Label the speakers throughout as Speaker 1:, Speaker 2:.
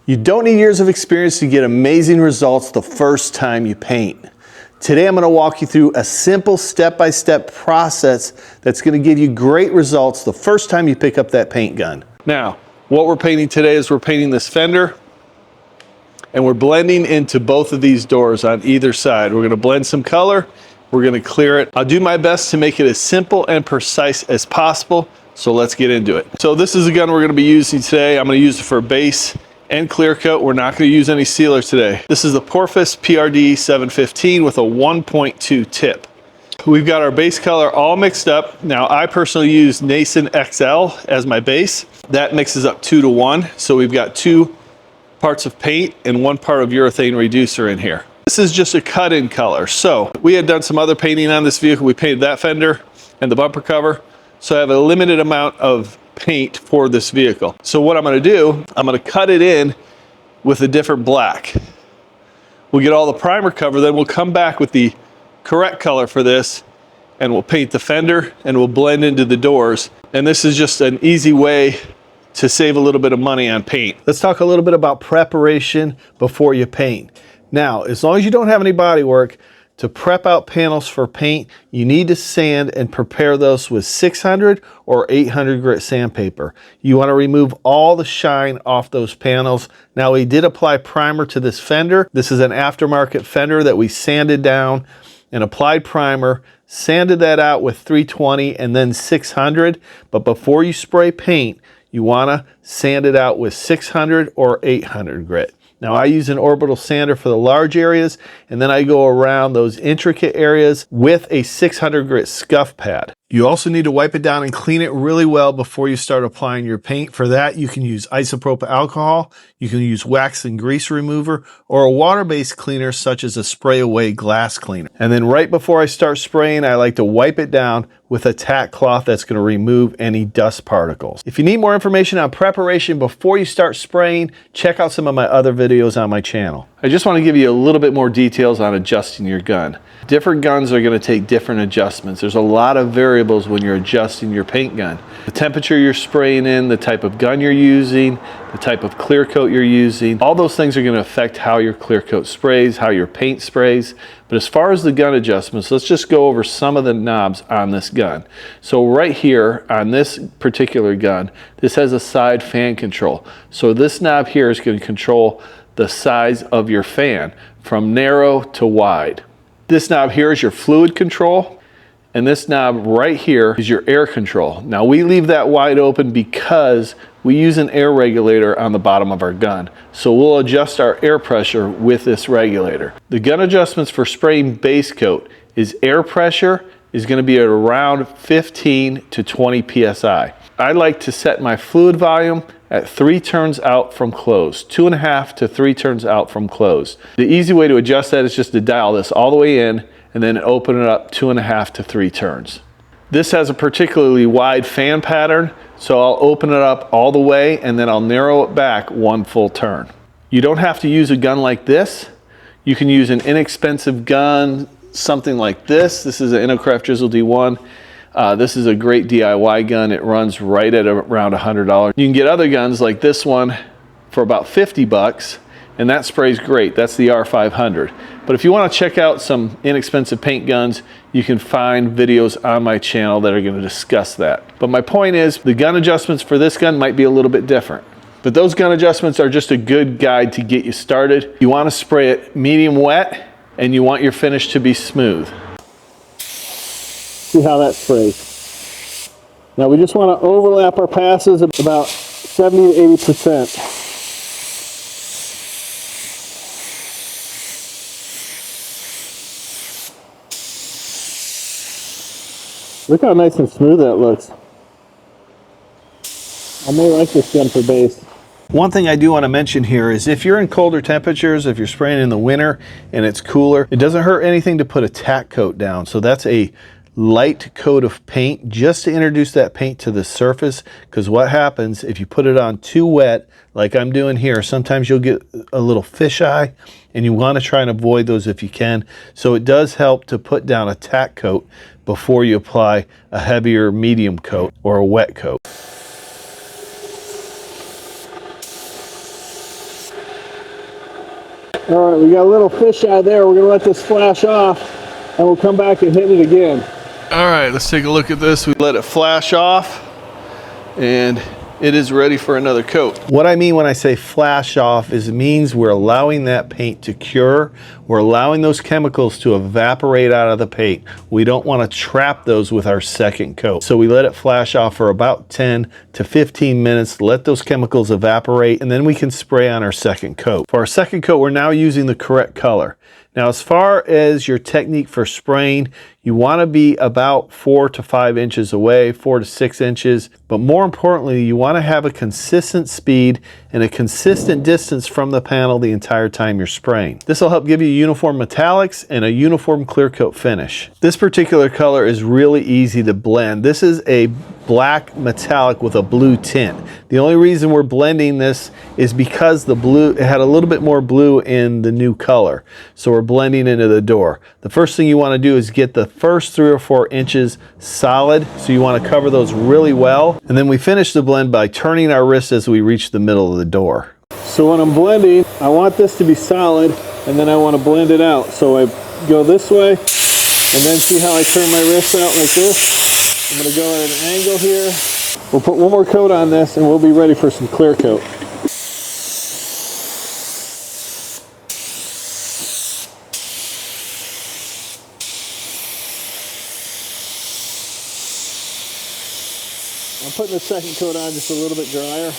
Speaker 1: You don't need years of experience to get amazing results the first time you paint. Today I'm going to walk you through a simple step-by-step process that's going to give you great results the first time you pick up that paint gun. Now, what we're painting today is we're painting this fender, and we're blending into both of these doors on either side. We're going to blend some color, we're going to clear it. I'll do my best to make it as simple and precise as possible, so let's get into it. So this is a gun we're going to be using today. I'm going to use it for base and clear coat. We're not going to use any sealer today. This is the Porphis PRD 715 with a 1.2 tip. We've got our base color all mixed up. Now I personally use Nason XL as my base. That mixes up 2 to 1. So we've got 2 parts of paint and 1 part of urethane reducer in here. This is just a cut-in color. So we had done some other painting on this vehicle. We painted that fender and the bumper cover. So I have a limited amount of paint for this vehicle. So what I'm going to do, I'm going to cut it in with a different black. We'll get all the primer cover, then we'll come back with the correct color for this, and we'll paint the fender and we'll blend into the doors. And this is just an easy way to save a little bit of money on paint. Let's talk a little bit about preparation before you paint. Now, as long as you don't have any body work, to prep out panels for paint, you need to sand and prepare those with 600 or 800 grit sandpaper. You want to remove all the shine off those panels. Now, we did apply primer to this fender. This is an aftermarket fender that we sanded down and applied primer, sanded that out with 320 and then 600. But before you spray paint, you want to sand it out with 600 or 800 grit. Now I use an orbital sander for the large areas, and then I go around those intricate areas with a 600 grit scuff pad. You also need to wipe it down and clean it really well before you start applying your paint. For that, you can use isopropyl alcohol, you can use wax and grease remover, or a water-based cleaner such as a spray away glass cleaner. And then right before I start spraying, I like to wipe it down with a tack cloth that's going to remove any dust particles. If you need more information on preparation before you start spraying, check out some of my other videos on my channel. I just want to give you a little bit more details on adjusting your gun. Different guns are going to take different adjustments. There's a lot of variables when you're adjusting your paint gun. The temperature you're spraying in, the type of gun you're using, the type of clear coat you're using, all those things are going to affect how your clear coat sprays, how your paint sprays. But as far as the gun adjustments, let's just go over some of the knobs on this gun. So right here on this particular gun, this has a side fan control. So this knob here is going to control the size of your fan from narrow to wide. This knob here is your fluid control, and this knob right here is your air control. Now we leave that wide open because we use an air regulator on the bottom of our gun. So we'll adjust our air pressure with this regulator. The gun adjustments for spraying base coat is air pressure is going to be at around 15 to 20 psi. I like to set my fluid volume at 3 turns out from close, 2.5 to 3 turns out from close. The easy way to adjust that is just to dial this all the way in and then open it up 2.5 to 3 turns. This has a particularly wide fan pattern, so I'll open it up all the way and then I'll narrow it back 1 full turn. You don't have to use a gun like this. You can use an inexpensive gun, something like this. This is an inokraft Drizzle D1. This is a great DIY gun. It runs right at around $100. You can get other guns like this one for about 50 bucks, and that sprays great. That's the R500. But if you want to check out some inexpensive paint guns, you can find videos on my channel that are going to discuss that. But my point is, the gun adjustments for this gun might be a little bit different. But those gun adjustments are just a good guide to get you started. You want to spray it medium wet, and you want your finish to be smooth. See how that sprays. Now we just want to overlap our passes about 70 to 80%. Look how nice and smooth that looks. I may like this gun for base. One thing I do want to mention here is if you're in colder temperatures, if you're spraying in the winter and it's cooler, it doesn't hurt anything to put a tack coat down. So that's a light coat of paint just to introduce that paint to the surface, because what happens if you put it on too wet like I'm doing here, sometimes you'll get a little fisheye, and you want to try and avoid those if you can. So it does help to put down a tack coat before you apply a heavier medium coat or a wet coat. All right, we got a little fish out there. We're gonna let this flash off and we'll come back and hit it again. All right, let's take a look at this. We let it flash off and it is ready for another coat. What I mean when I say flash off is it means we're allowing that paint to cure. We're allowing those chemicals to evaporate out of the paint. We don't want to trap those with our second coat. So we let it flash off for about 10 to 15 minutes, let those chemicals evaporate, and then we can spray on our second coat. For our second coat, we're now using the correct color. Now, as far as your technique for spraying, you want to be about 4 to 5 inches away, 4 to 6 inches. But more importantly, you want to have a consistent speed and a consistent distance from the panel the entire time you're spraying. This will help give you uniform metallics and a uniform clear coat finish. This particular color is really easy to blend. This is a black metallic with a blue tint. The only reason we're blending this is because the blue, it had a little bit more blue in the new color. So we're blending into the door. The first thing you want to do is get the first 3 or 4 inches solid. So you want to cover those really well. And then we finish the blend by turning our wrist as we reach the middle of the door. So when I'm blending, I want this to be solid and then I want to blend it out. So I go this way and then see how I turn my wrist out like this. I'm going to go at an angle here. We'll put one more coat on this and we'll be ready for some clear coat. I'm putting the second coat on just a little bit drier.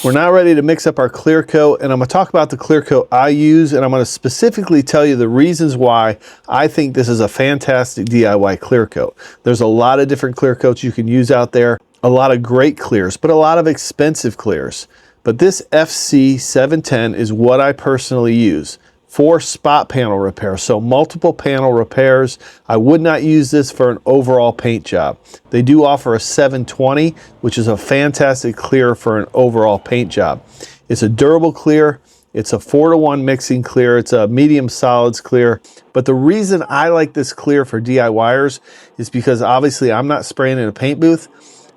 Speaker 1: We're now ready to mix up our clear coat, and I'm going to talk about the clear coat I use, and I'm going to specifically tell you the reasons why I think this is a fantastic DIY clear coat. There's a lot of different clear coats you can use out there, a lot of great clears, but a lot of expensive clears. But this FC 710 is what I personally use for spot panel repair. So multiple panel repairs. I would not use this for an overall paint job. They do offer a 720, which is a fantastic clear for an overall paint job. It's a durable clear. It's a 4-to-1 mixing clear. It's a medium solids clear. But the reason I like this clear for DIYers is because obviously I'm not spraying in a paint booth.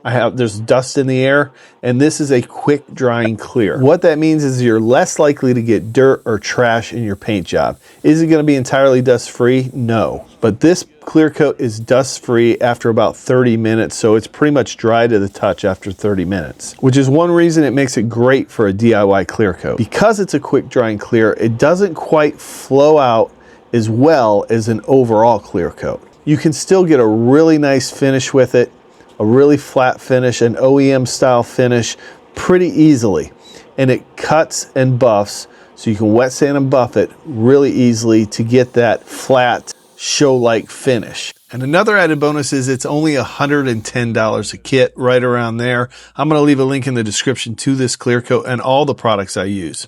Speaker 1: There's dust in the air, and this is a quick drying clear. What that means is you're less likely to get dirt or trash in your paint job. Is it going to be entirely dust free? No. But this clear coat is dust free after about 30 minutes, so it's pretty much dry to the touch after 30 minutes, which is one reason it makes it great for a DIY clear coat. Because it's a quick drying clear, it doesn't quite flow out as well as an overall clear coat. You can still get a really nice finish with it, a really flat finish, an OEM style finish pretty easily. And it cuts and buffs, so you can wet sand and buff it really easily to get that flat show-like finish. And another added bonus is it's only $110 a kit, right around there. I'm going to leave a link in the description to this clear coat and all the products I use.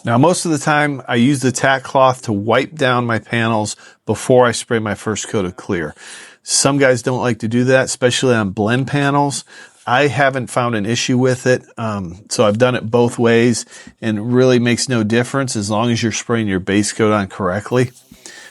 Speaker 1: Now, most of the time I use the tack cloth to wipe down my panels before I spray my first coat of clear. Some guys don't like to do that, especially on blend panels. I haven't found an issue with it, so I've done it both ways, and it really makes no difference as long as you're spraying your base coat on correctly.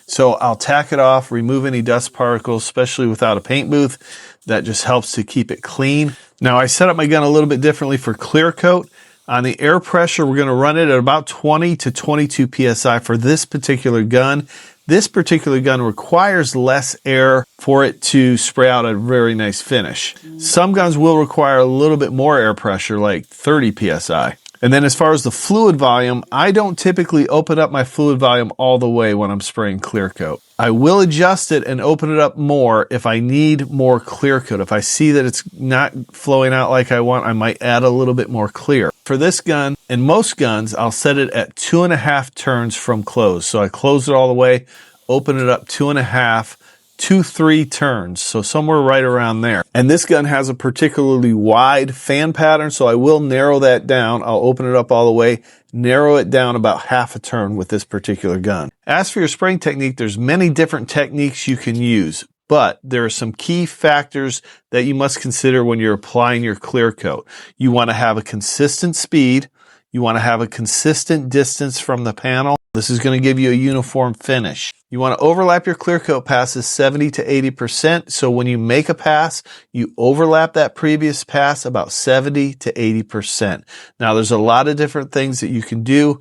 Speaker 1: So I'll tack it off, remove any dust particles, especially without a paint booth. That just helps to keep it clean. Now, I set up my gun a little bit differently for clear coat. On the air pressure, we're going to run it at about 20 to 22 PSI for this particular gun. This particular gun requires less air for it to spray out a very nice finish. Some guns will require a little bit more air pressure, like 30 PSI. And then as far as the fluid volume, I don't typically open up my fluid volume all the way when I'm spraying clear coat. I will adjust it and open it up more if I need more clear coat. If I see that it's not flowing out like I want, I might add a little bit more clear. For this gun and most guns, I'll set it at 2.5 turns from close. So I close it all the way, open it up 2.5 to 3 turns, so somewhere right around there. And this gun has a particularly wide fan pattern, so I will narrow that down. I'll open it up all the way, narrow it down about half a turn with this particular gun. As for your spraying technique, there's many different techniques you can use, but there are some key factors that you must consider when you're applying your clear coat. You want to have a consistent speed. You want to have a consistent distance from the panel. This is going to give you a uniform finish. You want to overlap your clear coat passes 70 to 80%. So when you make a pass, you overlap that previous pass about 70 to 80%. Now there's a lot of different things that you can do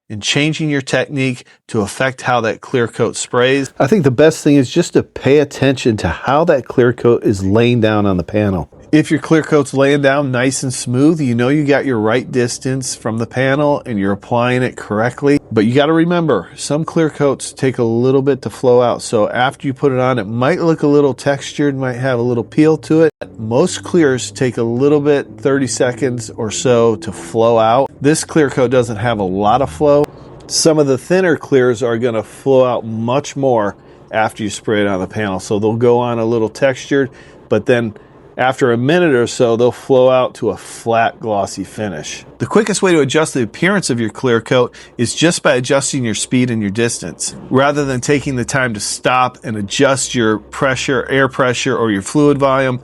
Speaker 1: in changing your technique to affect how that clear coat sprays. I think the best thing is just to pay attention to how that clear coat is laying down on the panel. If your clear coat's laying down nice and smooth, you know you got your right distance from the panel and you're applying it correctly. But you got to remember, some clear coats take a little bit to flow out. So after you put it on, it might look a little textured, might have a little peel to it. Most clears take a little bit, 30 seconds or so to flow out. This clear coat doesn't have a lot of flow. Some of the thinner clears are going to flow out much more after you spray it on the panel. So they'll go on a little textured, but then after a minute or so, they'll flow out to a flat, glossy finish. The quickest way to adjust the appearance of your clear coat is just by adjusting your speed and your distance. Rather than taking the time to stop and adjust your pressure, air pressure, or your fluid volume,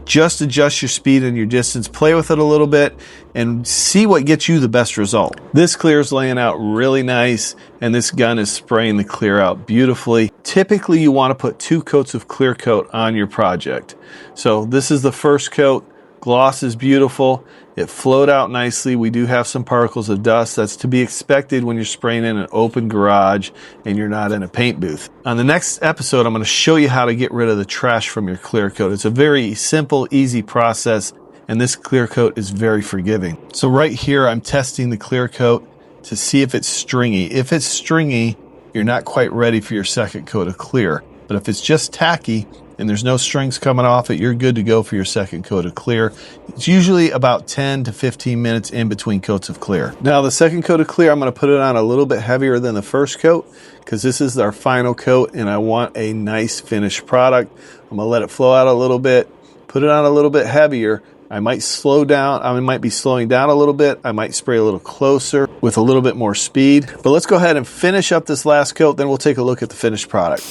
Speaker 1: just adjust your speed and your distance, play with it a little bit, and see what gets you the best result. This clear is laying out really nice, and this gun is spraying the clear out beautifully. Typically, you want to put 2 coats of clear coat on your project. So this is the first coat. Gloss is beautiful. It flowed out nicely. We do have some particles of dust. That's to be expected when you're spraying in an open garage and you're not in a paint booth. On the next episode, I'm going to show you how to get rid of the trash from your clear coat. It's a very simple, easy process, and this clear coat is very forgiving. So right here, I'm testing the clear coat to see if it's stringy. If it's stringy, you're not quite ready for your second coat of clear. But if it's just tacky and there's no strings coming off it, you're good to go for your second coat of clear. It's usually about 10 to 15 minutes in between coats of clear. Now the second coat of clear, I'm going to put it on a little bit heavier than the first coat because this is our final coat and I want a nice finished product. I'm going to let it flow out a little bit, put it on a little bit heavier. I might slow down. I might be slowing down a little bit. I might spray a little closer with a little bit more speed. But let's go ahead and finish up this last coat. Then we'll take a look at the finished product.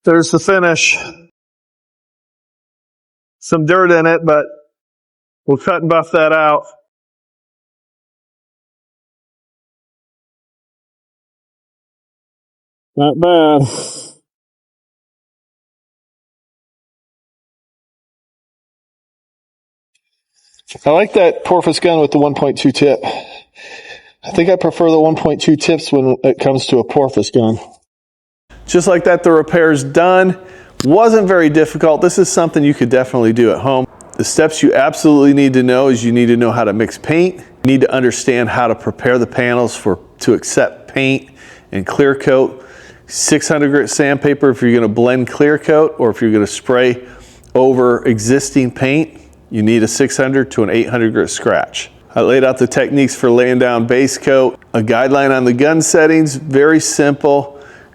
Speaker 1: There's the finish. Some dirt in it, but we'll cut and buff that out. Not bad. I like that Porphis gun with the 1.2 tip. I think I prefer the 1.2 tips when it comes to a Porphis gun. Just like that, the repair's done. Wasn't very difficult. This is something you could definitely do at home. The steps you absolutely need to know is you need to know how to mix paint. You need to understand how to prepare the panels to accept paint and clear coat. 600 grit sandpaper if you're going to blend clear coat, or if you're going to spray over existing paint, you need a 600 to an 800 grit scratch. I laid out the techniques for laying down base coat, a guideline on the gun settings, very simple.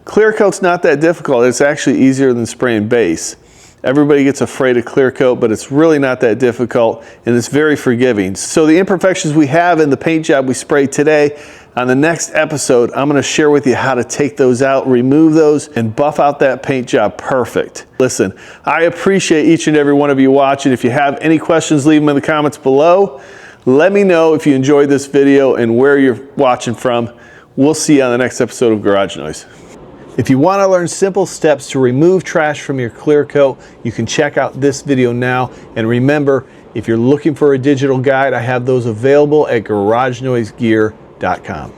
Speaker 1: Clear coat's not that difficult. It's actually easier than spraying base. Everybody gets afraid of clear coat, but it's really not that difficult, and it's very forgiving. So the imperfections we have in the paint job we sprayed today, on the next episode, I'm gonna share with you how to take those out, remove those, and buff out that paint job perfect. Listen, I appreciate each and every one of you watching. If you have any questions, leave them in the comments below. Let me know if you enjoyed this video and where you're watching from. We'll see you on the next episode of Garage Noise. If you want to learn simple steps to remove trash from your clear coat, you can check out this video now. And remember, if you're looking for a digital guide, I have those available at garagenoisegear.com.